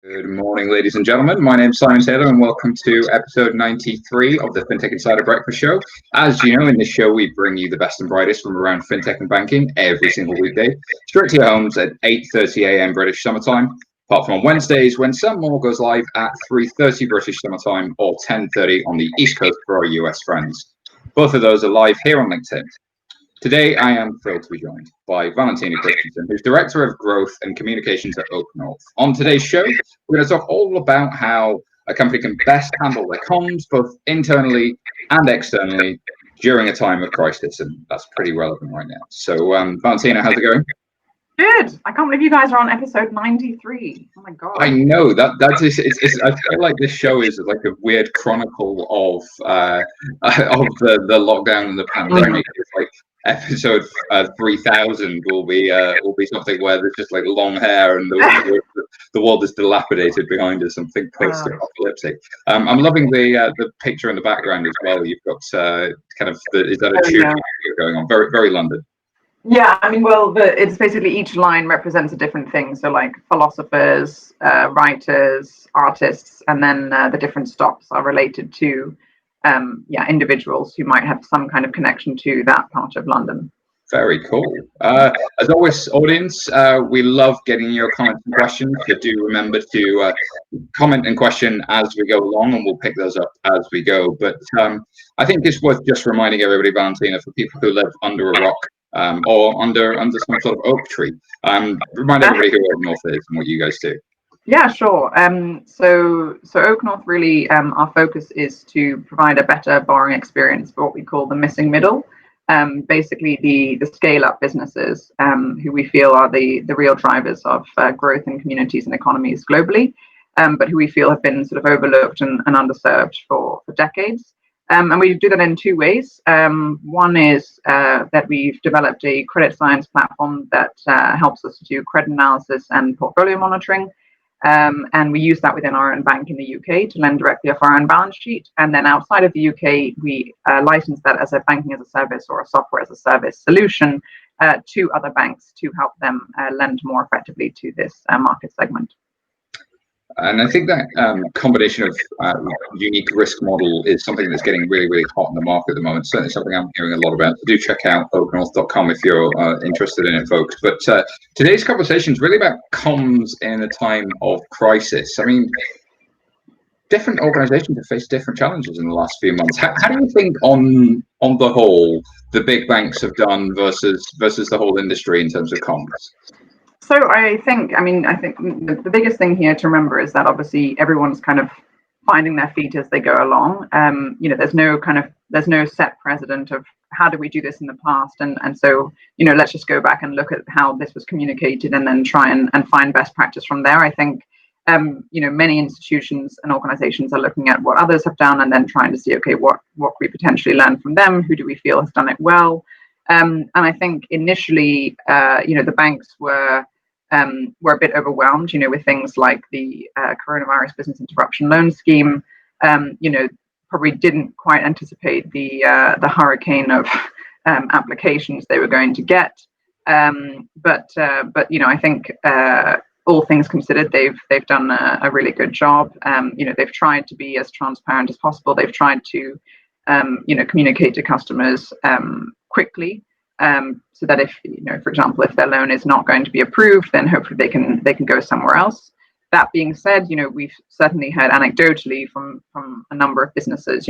Good morning, ladies and gentlemen. My name is Simon Taylor, and welcome to episode 93 of the FinTech Insider Breakfast Show. As you know, in this show, we bring you the best and brightest from around fintech and banking every single weekday, straight to your homes at 8:30 a.m. British summertime, apart from on Wednesdays when some more goes live at 3:30 British summertime or 10:30 on the East Coast for our US friends. Both of those are live here on LinkedIn. Today, I am thrilled to be joined by Valentina Kristensen, who's Director of Growth and Communications at OakNorth. On today's show, we're going to talk all about how a company can best handle their comms, both internally and externally, during a time of crisis, and that's pretty relevant right now. So, Valentina, how's it going? Good. I can't believe you guys are on episode 93. Oh my god. I know that is. I feel like this show is like a weird chronicle of the lockdown and the pandemic. It's like episode 3000 will be something where there's just like long hair and the world is dilapidated behind us, something post-apocalyptic. I'm loving the picture in the background as well. You've got kind of is that a tune going on? Very, very London. Yeah, I mean, well, it's basically each line represents a different thing. So like philosophers, writers, artists, and then the different stops are related to individuals who might have some kind of connection to that part of London. Very cool. As always, audience, we love getting your comments and questions. So do remember to comment and question as we go along, and we'll pick those up as we go. But I think it's worth just reminding everybody, Valentina, for people who live under a rock or under some sort of oak tree, remind everybody who OakNorth is and what you guys do. Yeah, sure. So OakNorth really, our focus is to provide a better borrowing experience for what we call the missing middle. Basically the scale-up businesses who we feel are the real drivers of growth in communities and economies globally, but who we feel have been sort of overlooked and underserved for decades. And we do that in two ways. One is that we've developed a credit science platform that helps us to do credit analysis and portfolio monitoring. And we use that within our own bank in the UK to lend directly off our own balance sheet. And then outside of the UK, we license that as a banking as a service or a software as a service solution to other banks to help them lend more effectively to this market segment. And I think that combination of unique risk model is something that's getting really, really hot in the market at the moment. Certainly something I'm hearing a lot about. So do check out oaknorth.com if you're interested in it, folks. But today's conversation is really about comms in a time of crisis. I mean, different organizations have faced different challenges in the last few months. How do you think, on the whole, the big banks have done versus the whole industry in terms of comms? So I think the biggest thing here to remember is that obviously everyone's kind of finding their feet as they go along. There's no set precedent of how do we do this in the past, and so let's just go back and look at how this was communicated and then try and find best practice from there. I think many institutions and organizations are looking at what others have done and then trying to see, okay, what we potentially learn from them. Who do we feel has done it well? And I think initially, the banks were a bit overwhelmed, with things like the coronavirus business interruption loan scheme. Probably didn't quite anticipate the hurricane of applications they were going to get. But I think all things considered, they've done a really good job. They've tried to be as transparent as possible. They've tried to communicate to customers quickly. So that if, for example, if their loan is not going to be approved, then hopefully they can go somewhere else. That being said, we've certainly heard anecdotally from a number of businesses,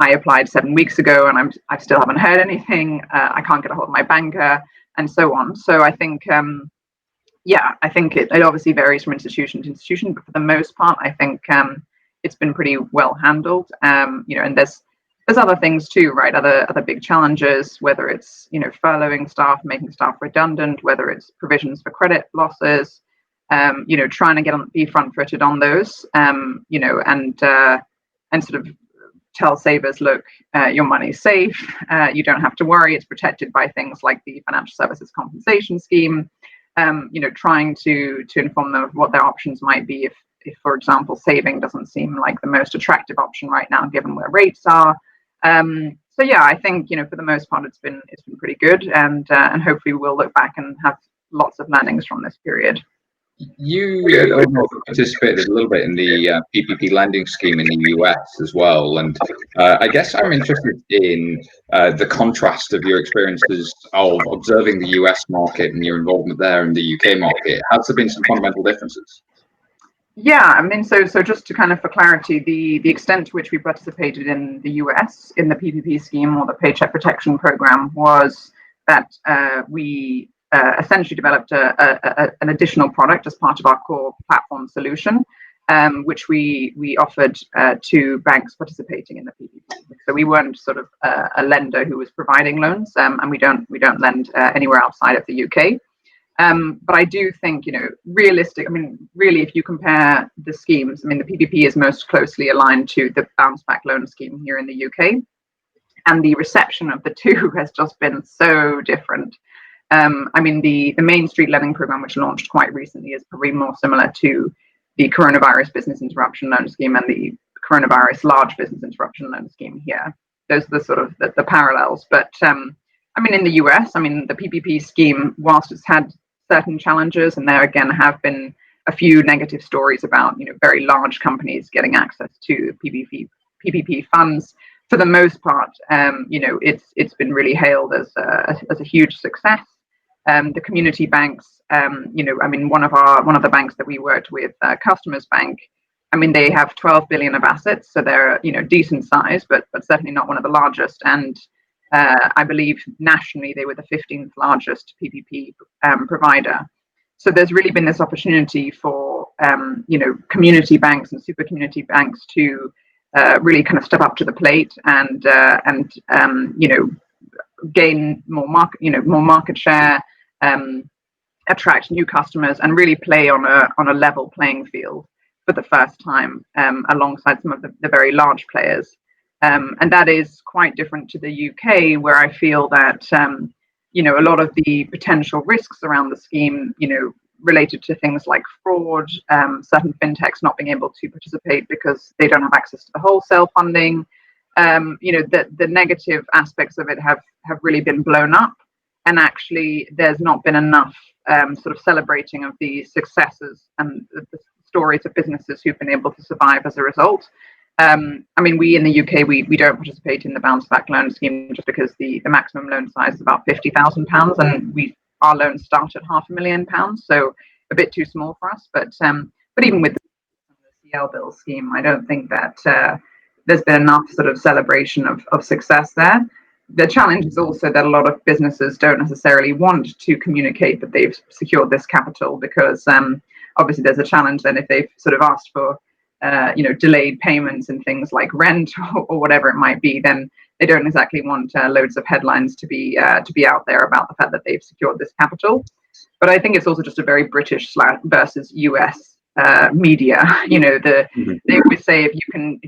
I applied 7 weeks ago and I still haven't heard anything. I can't get a hold of my banker and so on. So I think, I think it obviously varies from institution to institution, but for the most part, I think it's been pretty well handled. And there's other things too, right? Other big challenges, whether it's furloughing staff, making staff redundant, whether it's provisions for credit losses, trying to be front-footed on those, and sort of tell savers, look, your money's safe. You don't have to worry. It's protected by things like the Financial Services Compensation Scheme. Trying to inform them of what their options might be if, for example, saving doesn't seem like the most attractive option right now, given where rates are. So yeah, I think for the most part it's been pretty good, and hopefully we'll look back and have lots of learnings from this period. You at OakNorth participated a little bit in the PPP lending scheme in the US as well, and I guess I'm interested in the contrast of your experiences of observing the US market and your involvement there in the UK market. Has there been some fundamental differences? Yeah, I mean, so just to kind of for clarity, the extent to which we participated in the US in the PPP scheme or the Paycheck Protection Program was that we essentially developed an additional product as part of our core platform solution, which we offered to banks participating in the PPP. So we weren't sort of a lender who was providing loans, and we don't lend anywhere outside of the UK. But I do think, realistic, I mean, really, if you compare the schemes, I mean, the PPP is most closely aligned to the bounce back loan scheme here in the UK. And the reception of the two has just been so different. I mean, the Main Street lending program, which launched quite recently, is probably more similar to the coronavirus business interruption loan scheme and the coronavirus large business interruption loan scheme here. Those are the sort of the parallels. But I mean, in the US, I mean, the PPP scheme, whilst it's had certain challenges, and there again have been a few negative stories about very large companies getting access to PPP funds. For the most part, it's been really hailed as a huge success. The community banks, I mean, one of the banks that we worked with, Customers Bank, I mean, they have 12 billion of assets, so they're decent size, but certainly not one of the largest. And I believe nationally they were the 15th largest PPP provider. So there's really been this opportunity for community banks and super community banks to really kind of step up to the plate and gain more market share, attract new customers, and really play on a level playing field for the first time alongside some of the very large players. And that is quite different to the UK, where I feel that a lot of the potential risks around the scheme, related to things like fraud, certain fintechs not being able to participate because they don't have access to the wholesale funding. The negative aspects of it have really been blown up, and actually there's not been enough sort of celebrating of the successes and the stories of businesses who've been able to survive as a result. I mean, we in the UK, we don't participate in the bounce back loan scheme just because the maximum loan size is about £50,000, and our loans start at £500,000, so a bit too small for us. But even with the CL bill scheme, I don't think that there's been enough sort of celebration of success there. The challenge is also that a lot of businesses don't necessarily want to communicate that they've secured this capital, because obviously there's a challenge then if they've sort of asked for delayed payments and things like rent or whatever it might be, then they don't exactly want loads of headlines to be out there about the fact that they've secured this capital. But I think it's also just a very British versus US media. They always say if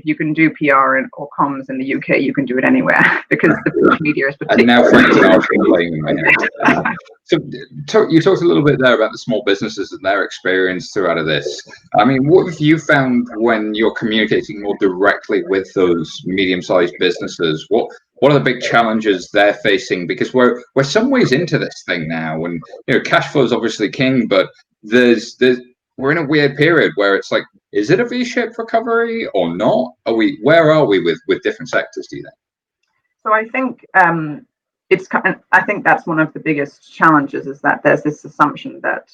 you can do PR or comms in the UK, you can do it anywhere, because the British media is particularly. So you talked a little bit there about the small businesses and their experience throughout of this. I mean, what have you found when you're communicating more directly with those medium-sized businesses? What are the big challenges they're facing? Because we're some ways into this thing now, and cash flow is obviously king, but we're in a weird period where it's like, is it a V-shaped recovery or not? Where are we with different sectors, do you think? So I think I think that's one of the biggest challenges, is that there's this assumption that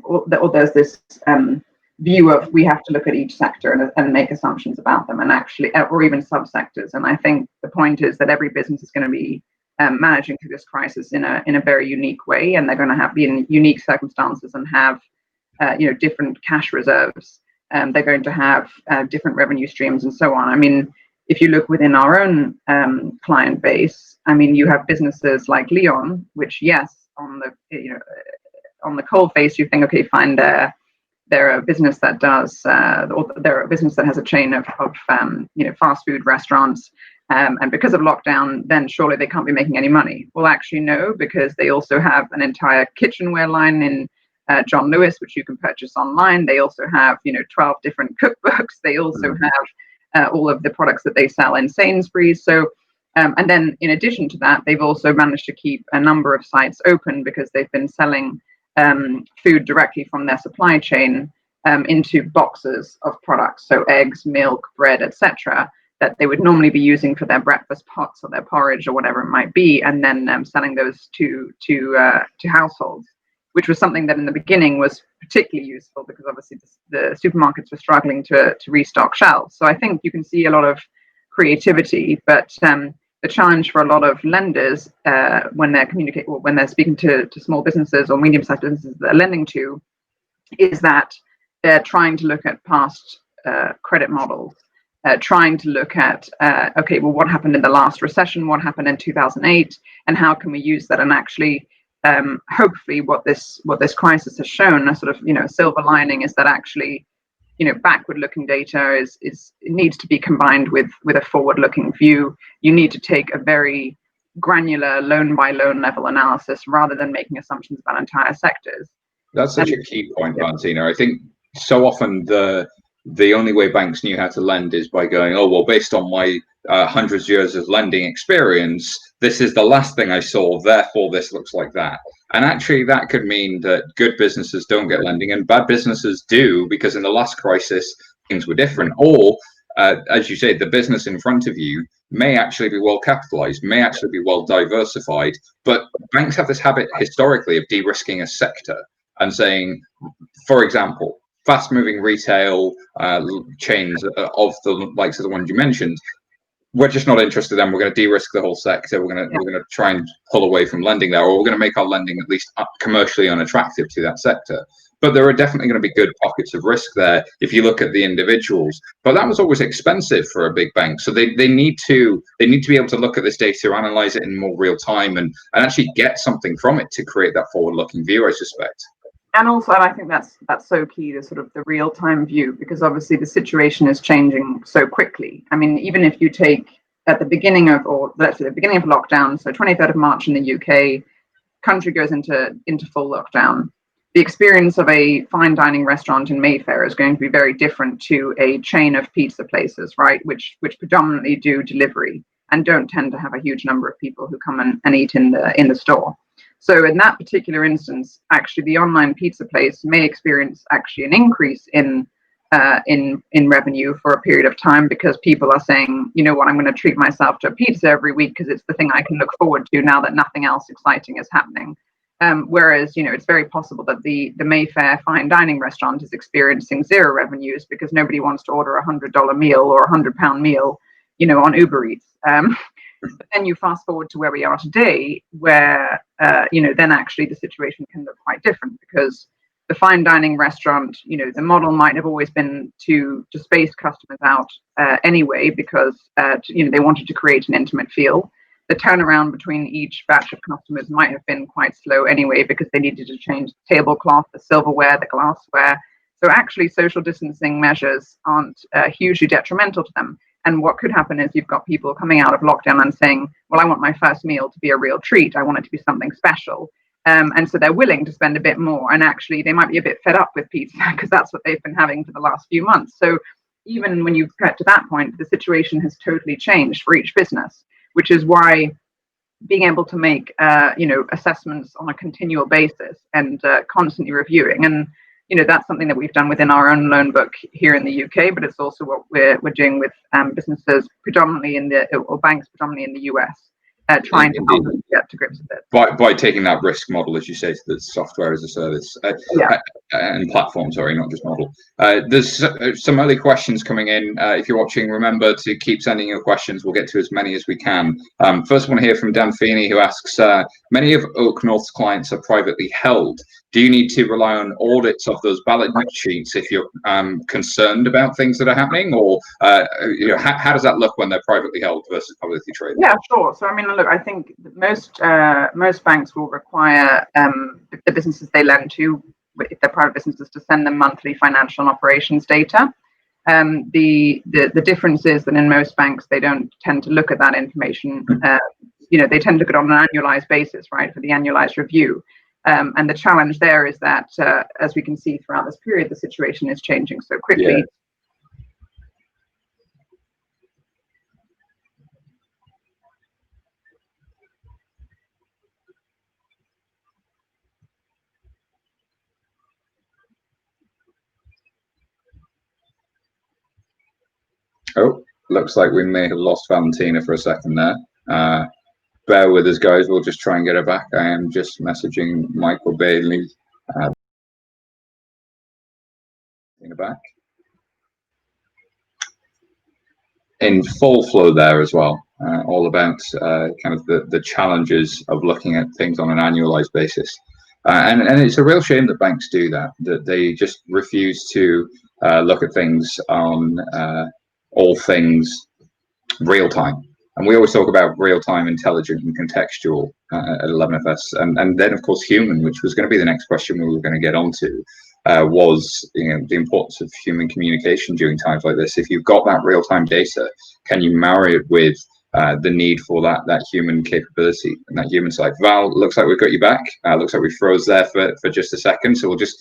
or there's this view of we have to look at each sector and make assumptions about them, and actually, or even subsectors. And I think the point is that every business is going to be managing through this crisis in a very unique way, and they're going to be in unique circumstances and have different cash reserves. They're going to have different revenue streams and so on. I mean, if you look within our own client base, I mean, you have businesses like Leon, which, yes, on the cold face, you think, okay, fine, they're a business that does, or they're a business that has a chain of fast food restaurants, and because of lockdown, then surely they can't be making any money. Well, actually, no, because they also have an entire kitchenware line in John Lewis, which you can purchase online. They also have 12 different cookbooks. They also have all of the products that they sell in Sainsbury's. So and then in addition to that, they've also managed to keep a number of sites open because they've been selling food directly from their supply chain into boxes of products, so eggs, milk, bread, etc., that they would normally be using for their breakfast pots or their porridge or whatever it might be, and then selling those to households, which was something that in the beginning was particularly useful because obviously the supermarkets were struggling to restock shelves. So I think you can see a lot of creativity, but the challenge for a lot of lenders when they're speaking to small businesses or medium-sized businesses that they're lending to is that they're trying to look at past credit models, trying to look at, okay, well, what happened in the last recession? What happened in 2008? And how can we use that? And actually, hopefully what this crisis has shown, a sort of, silver lining, is that actually, backward-looking data it needs to be combined with a forward-looking view. You need to take a very granular loan-by-loan level analysis rather than making assumptions about entire sectors. That's such a key point, Valentina. I think so often the only way banks knew how to lend is by going, oh, well, based on my hundreds of years of lending experience, this is the last thing I saw, therefore this looks like that. And actually that could mean that good businesses don't get lending and bad businesses do, because in the last crisis, things were different. Or, as you say, the business in front of you may actually be well capitalized, may actually be well diversified, but banks have this habit historically of de-risking a sector and saying, for example, fast-moving retail chains of the likes of the ones you mentioned, we're just not interested in. We're going to de-risk the whole sector. We're going to try and pull away from lending there, or we're going to make our lending at least commercially unattractive to that sector. But there are definitely going to be good pockets of risk there if you look at the individuals. But that was always expensive for a big bank, so they need to be able to look at this data, analyze it in more real time, and actually get something from it to create that forward-looking view, I suspect. And also, I think that's so key, the sort of the real-time view, because obviously the situation is changing so quickly. I mean, even if you take at the beginning of, or let's say the beginning of lockdown, so 23rd of March in the UK, country goes into full lockdown. The experience of a fine dining restaurant in Mayfair is going to be very different to a chain of pizza places, right? Which predominantly do delivery and don't tend to have a huge number of people who come and eat in the store. So in that particular instance, actually, the online pizza place may experience actually an increase in revenue for a period of time, because people are saying, you know what, I'm going to treat myself to a pizza every week because it's the thing I can look forward to now that nothing else exciting is happening. Whereas, it's very possible that the Mayfair fine dining restaurant is experiencing zero revenues because nobody wants to order $100 meal or £100 meal, on Uber Eats. But then you fast forward to where we are today, where, then actually the situation can look quite different, because the fine dining restaurant, the model might have always been to space customers out anyway, because, they wanted to create an intimate feel. The turnaround between each batch of customers might have been quite slow anyway, because they needed to change the tablecloth, the silverware, the glassware. So actually social distancing measures aren't hugely detrimental to them. And what could happen is you've got people coming out of lockdown and saying, well, I want my first meal to be a real treat. I want it to be something special. And so they're willing to spend a bit more. And actually, they might be a bit fed up with pizza because that's what they've been having for the last few months. So even when you get to that point, the situation has totally changed for each business, which is why being able to make, assessments on a continual basis and constantly reviewing. And that's something that we've done within our own loan book here in the UK, but it's also what we're doing with businesses predominantly or banks predominantly in the US, trying to help them get to grips with it. By taking that risk model, as you say, to the software as a service and platform, sorry, not just model. There's some early questions coming in. If you're watching, remember to keep sending your questions. We'll get to as many as we can. First one here from Dan Feeney, who asks, many of OakNorth's clients are privately held. Do you need to rely on audits of those balance sheets if you're concerned about things that are happening, or how does that look when they're privately held versus publicly traded? Yeah, sure. So I mean, look, I think most banks will require the businesses they lend to, if they're private businesses, to send them monthly financial and operations data. The difference is that in most banks they don't tend to look at that information. They tend to look at it on an annualized basis, right, for the annualized review. And the challenge there is that, as we can see throughout this period, the situation is changing so quickly. Yeah. Oh, looks like we may have lost Valentina for a second there. Bear with us, guys. We'll just try and get her back. I am just messaging Michael Bailey. Back in full flow there as well. All about kind of the challenges of looking at things on an annualized basis. And it's a real shame that banks do that, that they just refuse to look at things on all things real time. And we always talk about real time, intelligent, and contextual at 11FS. And then, of course, human, which was going to be the next question we were going to get onto, was the importance of human communication during times like this. If you've got that real time data, can you marry it with the need for that human capability and that human side? Val, looks like we've got you back. Looks like we froze there for just a second. So we'll just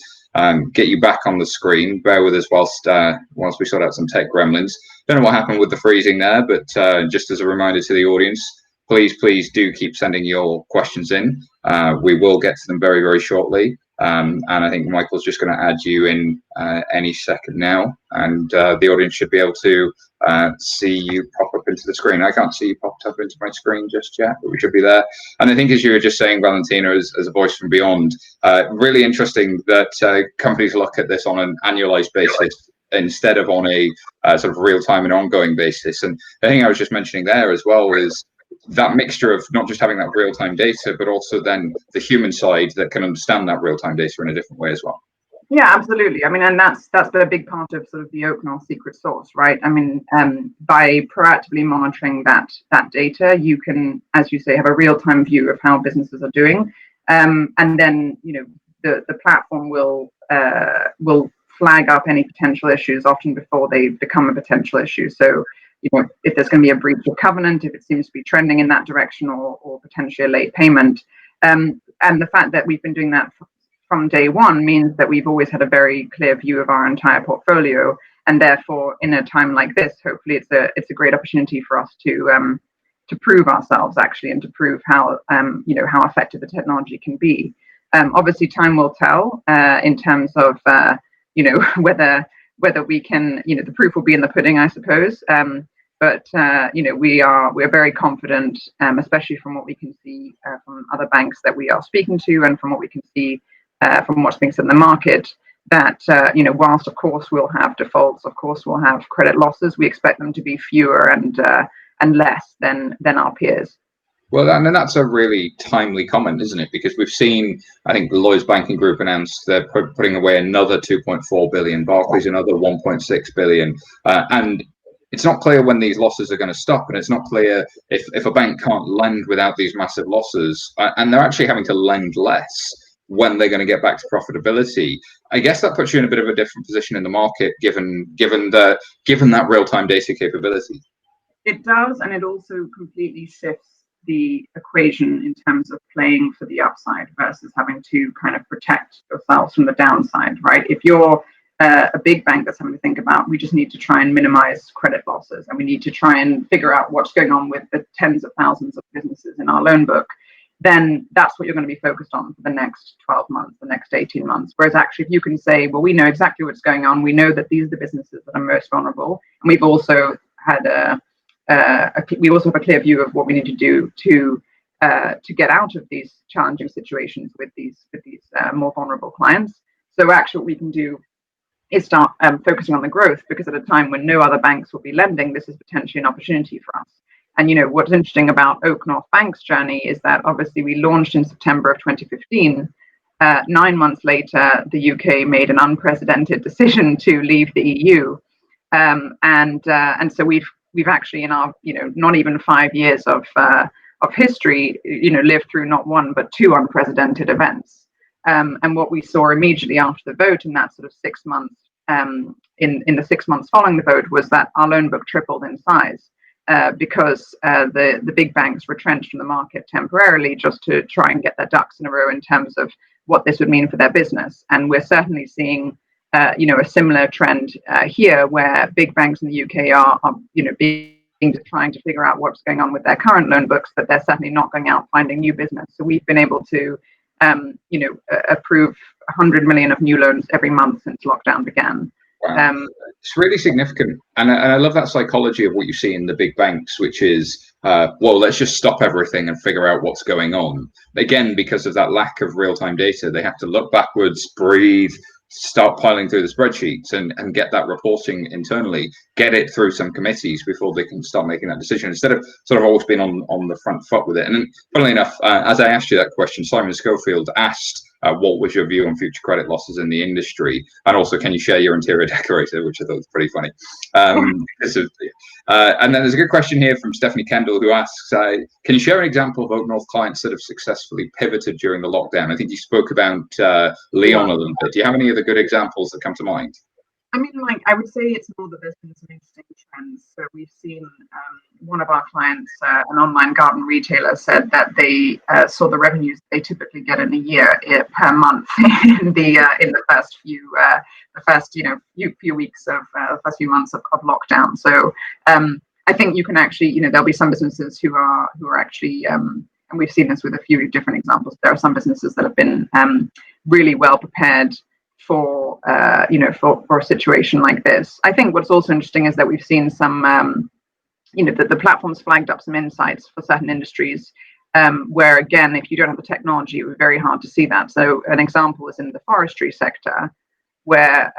get you back on the screen. Bear with us whilst we sort out some tech gremlins. Don't know what happened with the freezing there, but just as a reminder to the audience, please do keep sending your questions in. We will get to them very, very shortly. And I think Michael's just going to add you in any second now, and the audience should be able to see you pop up into the screen. I can't see you popped up into my screen just yet, but we should be there. And I think, as you were just saying, Valentina, as a voice from beyond, really interesting that companies look at this on an annualized basis instead of on a sort of real-time and ongoing basis. And the thing I was just mentioning there as well is that mixture of not just having that real-time data, but also then the human side that can understand that real-time data in a different way as well. Yeah, absolutely. I mean, and that's a big part of sort of the OakNorth secret sauce, right? I mean, by proactively monitoring that data, you can, as you say, have a real-time view of how businesses are doing, and then the platform will flag up any potential issues often before they become a potential issue. So, if there's going to be a breach of covenant, if it seems to be trending in that direction, or potentially a late payment, and the fact that we've been doing that from day one means that we've always had a very clear view of our entire portfolio, and therefore, in a time like this, hopefully, it's a great opportunity for us to prove ourselves actually, and to prove how how effective the technology can be. Obviously, time will tell in terms of whether we can, the proof will be in the pudding, I suppose. But we're very confident, especially from what we can see from other banks that we are speaking to, and from what we can see from what's being said in the market, that whilst of course we'll have defaults, of course we'll have credit losses, we expect them to be fewer and less than our peers. Well, and that's a really timely comment, isn't it? Because we've seen, I think, the Lloyds Banking Group announced they're putting away another 2.4 billion, Barclays another 1.6 billion, and it's not clear when these losses are going to stop, and it's not clear if a bank can't lend without these massive losses, and they're actually having to lend less, when they're going to get back to profitability. I guess that puts you in a bit of a different position in the market, given that real-time data capability. It does, and it also completely shifts the equation in terms of playing for the upside versus having to kind of protect yourselves from the downside, right? If you're a big bank that's having to think about, we just need to try and minimize credit losses, and we need to try and figure out what's going on with the tens of thousands of businesses in our loan book, then that's what you're going to be focused on for the next 12 months, the next 18 months. Whereas actually, if you can say, well, we know exactly what's going on, we know that these are the businesses that are most vulnerable, and we've also had we also have a clear view of what we need to do to get out of these challenging situations with these more vulnerable clients. So actually, what we can do is start focusing on the growth, because at a time when no other banks will be lending, this is potentially an opportunity for us. And what's interesting about OakNorth Bank's journey is that obviously we launched in September of 2015. 9 months later, the UK made an unprecedented decision to leave the EU, and so we've actually, in our not even 5 years of history, lived through not one but two unprecedented events. And what we saw immediately after the vote, in that sort of 6 months, in the 6 months following the vote, was that our loan book tripled in size, because the big banks retrenched from the market temporarily, just to try and get their ducks in a row in terms of what this would mean for their business. And we're certainly seeing a similar trend here, where big banks in the UK are trying to figure out what's going on with their current loan books, but they're certainly not going out finding new business. So we've been able to approve 100 million of new loans every month since lockdown began. Wow. It's really significant, and I love that psychology of what you see in the big banks, which is, well, let's just stop everything and figure out what's going on. Again, because of that lack of real-time data, they have to look backwards, breathe, start piling through the spreadsheets, and get that reporting internally, get it through some committees before they can start making that decision, instead of sort of always being on the front foot with it. And then, funnily enough, as I asked you that question, Simon Schofield asked, what was your view on future credit losses in the industry? And also, can you share your interior decorator, which I thought was pretty funny. And then there's a good question here from Stephanie Kendall, who asks, can you share an example of OakNorth clients that have successfully pivoted during the lockdown? I think you spoke about Leon a little bit. Do you have any other good examples that come to mind? I mean, like, I would say it's more that there's been some interesting trends. So we've seen one of our clients, an online garden retailer, said that they saw the revenues they typically get in a year per month in the first few weeks of first few months of lockdown. So I think you can actually, there'll be some businesses who are actually, and we've seen this with a few different examples. There are some businesses that have been really well prepared for for a situation like this. I think what's also interesting is that we've seen some the platforms flagged up some insights for certain industries where, again, if you don't have the technology, it would be very hard to see that. So an example is in the forestry sector, where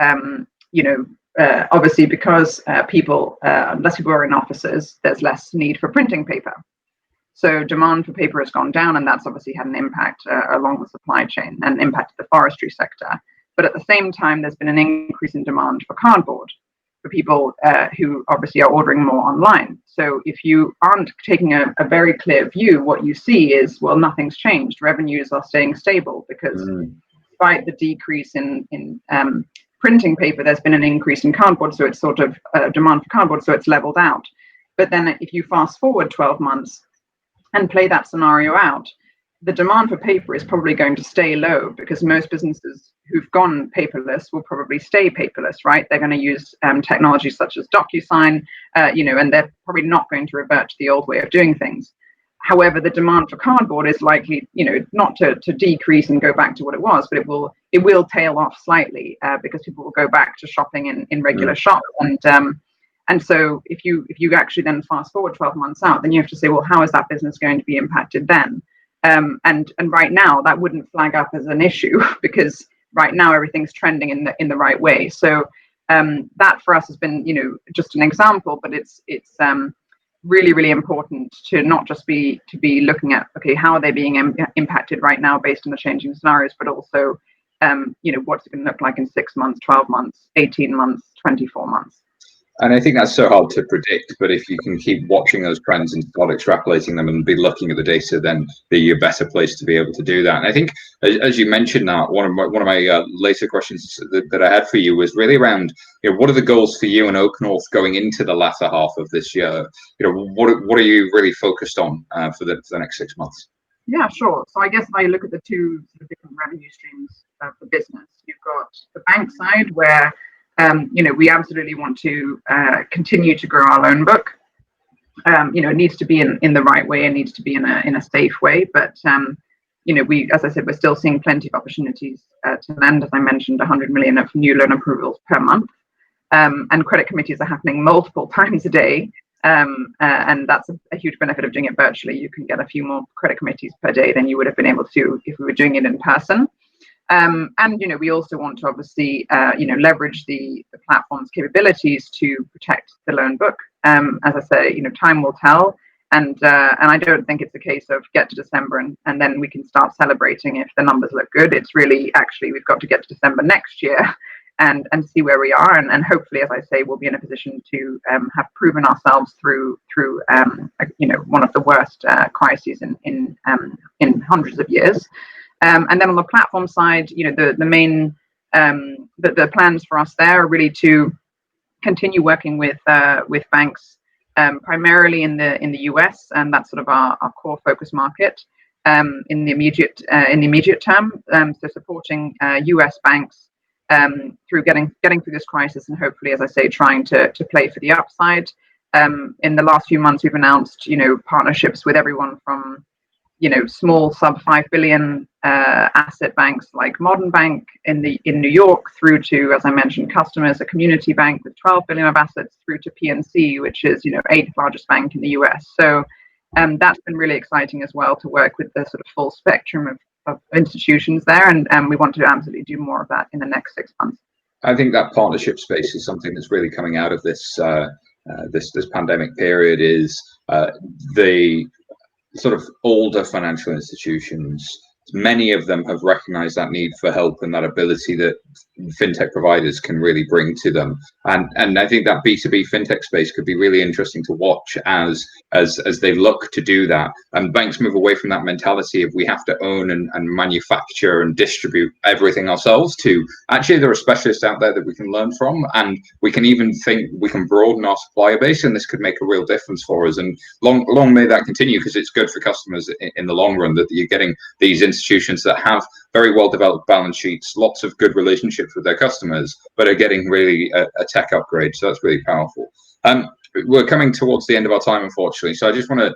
obviously because less people are in offices, there's less need for printing paper. So demand for paper has gone down, and that's obviously had an impact along the supply chain and impacted the forestry sector. But at the same time, there's been an increase in demand for cardboard for people who obviously are ordering more online. So if you aren't taking a very clear view, what you see is, well, nothing's changed. Revenues are staying stable because despite the decrease in printing paper, there's been an increase in cardboard. So it's sort of demand for cardboard, so it's leveled out. But then if you fast forward 12 months and play that scenario out, the demand for paper is probably going to stay low because most businesses who've gone paperless will probably stay paperless, right? They're going to use technology such as DocuSign, and they're probably not going to revert to the old way of doing things. However, the demand for cardboard is likely, not to decrease and go back to what it was, but it will tail off slightly because people will go back to shopping in regular shops. And so if you actually then fast forward 12 months out, then you have to say, well, how is that business going to be impacted then? And right now that wouldn't flag up as an issue because right now everything's trending in the right way. So that for us has been, just an example, but it's really, really important to not just be looking at, okay, how are they being impacted right now based on the changing scenarios, but also, what's it going to look like in 6 months, 12 months, 18 months, 24 months. And I think that's so hard to predict, but if you can keep watching those trends and start extrapolating them and be looking at the data, then you're a better place to be able to do that. And I think, as you mentioned, that one of my later questions that I had for you was really around, what are the goals for you and OakNorth going into the latter half of this year? What are you really focused on for the next 6 months? Yeah, sure. So I guess if I look at the two sort of different revenue streams of the business, you've got the bank side where we absolutely want to continue to grow our loan book. It needs to be in the right way. It needs to be in a safe way. But as I said, we're still seeing plenty of opportunities to lend. As I mentioned, 100 million of new loan approvals per month, and credit committees are happening multiple times a day. And that's a huge benefit of doing it virtually. You can get a few more credit committees per day than you would have been able to if we were doing it in person. And we also want to obviously leverage the platform's capabilities to protect the loan book. As I say, time will tell, and I don't think it's a case of get to December and then we can start celebrating if the numbers look good. It's really actually we've got to get to December next year and see where we are, and hopefully, as I say, we'll be in a position to have proven ourselves through one of the worst crises in hundreds of years. And then on the platform side, the main the plans for us there are really to continue working with banks, primarily in the US, and that's sort of our core focus market in the immediate term. So supporting US banks through getting through this crisis, and hopefully, as I say, trying to play for the upside. In the last few months, we've announced partnerships with everyone from small sub 5 billion asset banks like Modern Bank in New York, through to, as I mentioned, Customers, a community bank with 12 billion of assets, through to PNC, which is 8th largest bank in the US. So that's been really exciting as well, to work with the sort of full spectrum of institutions there, and we want to absolutely do more of that in the next 6 months. I think that partnership space is something that's really coming out of this this pandemic period. Is the sort of older financial institutions, many of them have recognized that need for help and that ability that fintech providers can really bring to them. And I think that B2B fintech space could be really interesting to watch as they look to do that. And banks move away from that mentality of we have to own and manufacture and distribute everything ourselves, to actually there are specialists out there that we can learn from, and we can even think we can broaden our supplier base, and this could make a real difference for us. And long may that continue, because it's good for customers in the long run that you're getting these institutions that have very well developed balance sheets, lots of good relationships with their customers, but are getting really a tech upgrade. So that's really powerful. We're coming towards the end of our time, unfortunately. So I just want to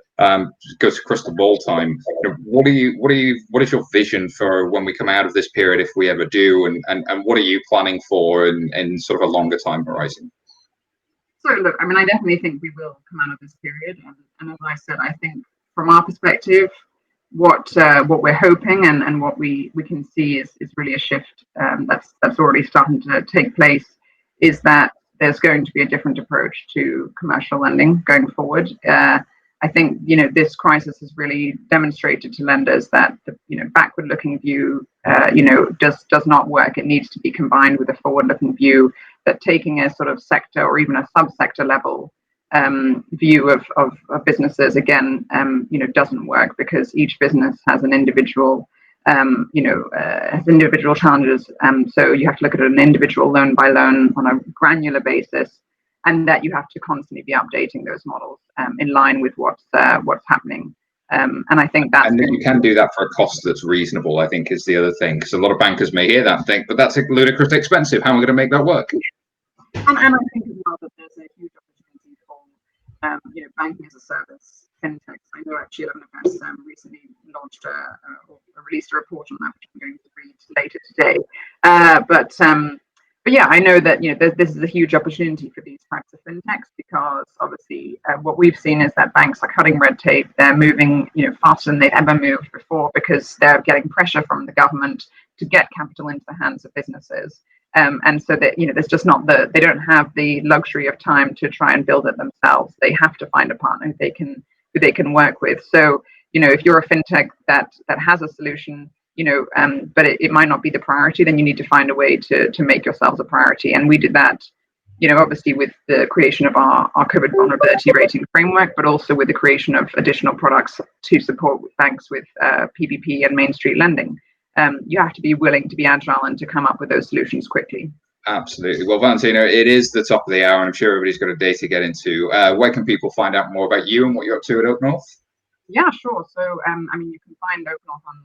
go to crystal ball time. What is your vision for when we come out of this period, if we ever do, and what are you planning for in sort of a longer time horizon? So look, I mean, I definitely think we will come out of this period, and as I said, I think from our perspective, what we're hoping and what we can see is really a shift that's already starting to take place, is that there's going to be a different approach to commercial lending going forward. I think this crisis has really demonstrated to lenders that the backward-looking view does not work. It needs to be combined with a forward-looking view, that taking a sort of sector or even a subsector level view of businesses again doesn't work, because each business has an individual has individual challenges, so you have to look at an individual loan by loan on a granular basis, and that you have to constantly be updating those models in line with what's happening. And I think that's, and you can do that for a cost that's reasonable, I think, is the other thing, because a lot of bankers may hear that and think, but that's ludicrously expensive, how am I going to make that work? And I think as well that there's a huge opportunity for banking as a service fintechs. I know actually 11FS recently launched or released a report on that, which I'm going to read later today. But yeah, I know that this is a huge opportunity for these types of fintechs, because obviously what we've seen is that banks are cutting red tape. They're moving faster than they've ever moved before, because they're getting pressure from the government to get capital into the hands of businesses. And so that there's just not they don't have the luxury of time to try and build it themselves. They have to find a partner who they can work with. So if you're a fintech that has a solution, but it might not be the priority, then you need to find a way to make yourselves a priority. And we did that, obviously with the creation of our COVID vulnerability rating framework, but also with the creation of additional products to support banks with PPP and Main Street lending. You have to be willing to be agile and to come up with those solutions quickly. Absolutely. Well, Valentina, it is the top of the hour, and I'm sure everybody's got a day to get into. Where can people find out more about you and what you're up to at OakNorth? Yeah, sure. So, you can find OakNorth on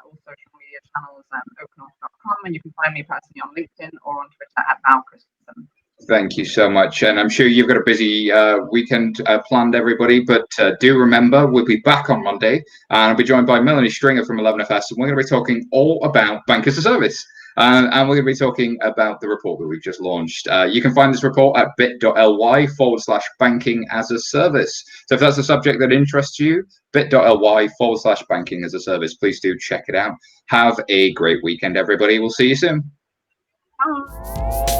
all social media channels, oaknorth.com, and you can find me personally on LinkedIn or on Twitter at Val Kristensen. Thank you so much. And I'm sure you've got a busy weekend planned, everybody, but do remember, we'll be back on Monday, and I'll be joined by Melanie Stringer from 11FS, and we're going to be talking all about Bank as a Service. And we're going to be talking about the report that we've just launched. You can find this report at bit.ly/banking as a service. So if that's a subject that interests you, bit.ly/banking as a service, please do check it out. Have a great weekend, everybody. We'll see you soon. Bye.